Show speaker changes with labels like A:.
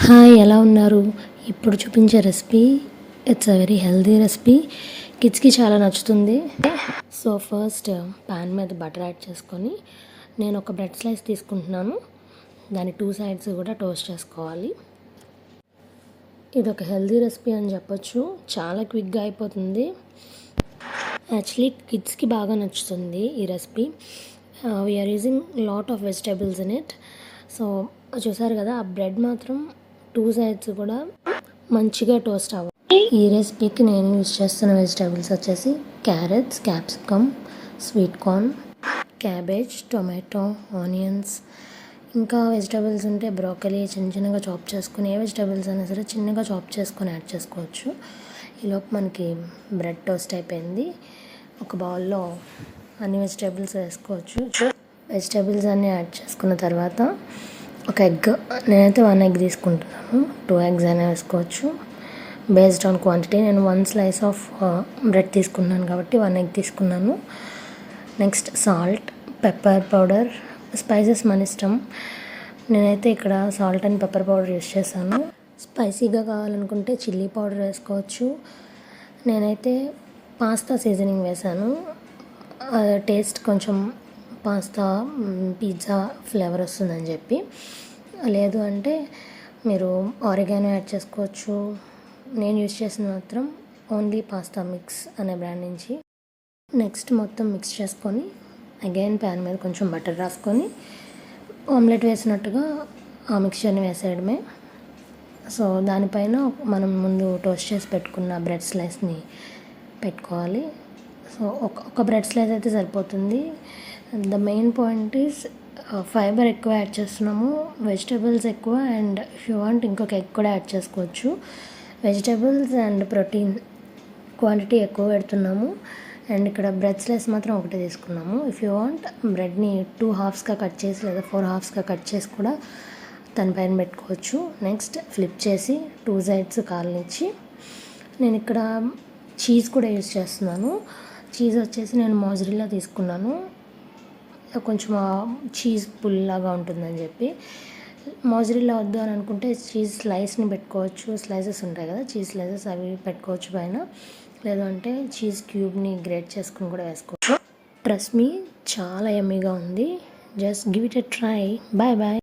A: Hi, ఎలా ఉన్నారు? ఇప్పుడు చూపించే recipe it's a very healthy recipe. కిడ్స్కి చాలా నచ్చుతుంది. సో ఫస్ట్ ప్యాన్ మీద బటర్ యాడ్ చేసుకొని నేను ఒక బ్రెడ్ స్లైస్ తీసుకుంటున్నాను. దాని 2 సైడ్స్ కూడా టోస్ట్ చేసుకోవాలి. ఇది ఒక హెల్దీ రెసిపీ అని చెప్పొచ్చు. చాలా క్విక్గా అయిపోతుంది. యాక్చువల్లీ కిడ్స్కి బాగా నచ్చుతుంది ఈ recipe. We're using lot of vegetables in it. So చూసారు కదా, ఆ బ్రెడ్ మాత్రం 2 సైడ్స్ కూడా మంచిగా టోస్ట్ అవ్వాలి. ఈ రెసిపీకి నేను యూజ్ చేస్తున్న వెజిటేబుల్స్ వచ్చేసి carrots, capsicum, sweet corn, cabbage, tomato, onions, ఇంకా వెజిటేబుల్స్ ఉంటే బ్రోకలీ చిన్న చిన్నగా చాప్ చేసుకుని, ఏ వెజిటేబుల్స్ అయినా సరే చిన్నగా చాప్ చేసుకొని యాడ్ చేసుకోవచ్చు. ఈలోపు మనకి బ్రెడ్ టోస్ట్ అయిపోయింది. ఒక బౌల్లో అన్ని వెజిటేబుల్స్ వేసుకోవచ్చు. వెజిటేబుల్స్ అన్నీ యాడ్ చేసుకున్న తర్వాత ఒక ఎగ్, నేనైతే 1 ఎగ్ తీసుకుంటున్నాను. 2 ఎగ్స్ అయినా వేసుకోవచ్చు బేస్డ్ ఆన్ క్వాంటిటీ. నేను 1 స్లైస్ ఆఫ్ బ్రెడ్ తీసుకున్నాను కాబట్టి 1 ఎగ్ తీసుకున్నాను. Next salt, pepper powder, spices మన ఇష్టం. నేనైతే ఇక్కడ salt and pepper powder use చేశాను. స్పైసీగా కావాలనుకుంటే చిల్లీ పౌడర్ వేసుకోవచ్చు. నేనైతే పాస్తా సీజనింగ్ వేశాను. టేస్ట్ కొంచెం పాస్తా, పిజ్జా ఫ్లేవర్ వస్తుందని చెప్పి. లేదు అంటే మీరు ఆరిగానో యాడ్ చేసుకోవచ్చు. నేను యూజ్ చేసిన మాత్రం ఓన్లీ పాస్తా మిక్స్ అనే బ్రాండ్ నుంచి. నెక్స్ట్ మొత్తం మిక్స్ చేసుకొని అగైన్ ప్యాన్ మీద కొంచెం బటర్ రాసుకొని ఆమ్లెట్ వేసినట్టుగా ఆ మిక్చర్ని వేసేయడమే. సో దానిపైన మనం ముందు టోస్ట్ చేసి పెట్టుకున్న బ్రెడ్ స్లైస్ని పెట్టుకోవాలి. సో ఒక బ్రెడ్ స్లైస్ అయితే సరిపోతుంది. The main point is fibre ఎక్కువ యాడ్ చేస్తున్నాము, వెజిటేబుల్స్ ఎక్కువ, అండ్ ఇఫ్ యూ వాంట్ ఇంకొక ఎగ్ కూడా యాడ్ చేసుకోవచ్చు. వెజిటేబుల్స్ అండ్ ప్రోటీన్ క్వాంటిటీ ఎక్కువ పెడుతున్నాము. అండ్ ఇక్కడ బ్రెడ్ స్లైస్ మాత్రం ఒకటే తీసుకున్నాము. ఇఫ్ యూ వాంట్ బ్రెడ్ని 2 హాఫ్స్గా కట్ చేసి లేదా 4 హాఫ్స్గా కట్ చేసి కూడా దానిపైన పెట్టుకోవచ్చు. నెక్స్ట్ ఫ్లిప్ చేసి 2 సైడ్స్ కాలనిచ్చి నేను ఇక్కడ చీజ్ కూడా యూజ్ చేస్తున్నాను. చీజ్ వచ్చేసి నేను మోజరెల్లా తీసుకున్నాను. కొంచెం చీజ్ పుల్లాగా ఉంటుందని చెప్పి. మోజరెల్లా వద్దు అని అనుకుంటే చీజ్ స్లైస్ని పెట్టుకోవచ్చు. స్లైసెస్ ఉంటాయి కదా, చీజ్ స్లైసెస్, అవి పెట్టుకోవచ్చు పైన. లేదంటే చీజ్ క్యూబ్ని గ్రేట్ చేసుకుని కూడా వేసుకోవచ్చు. ట్రస్ట్ మీ, చాలా యమ్మీగా ఉంది. Just give it a try. Bye bye.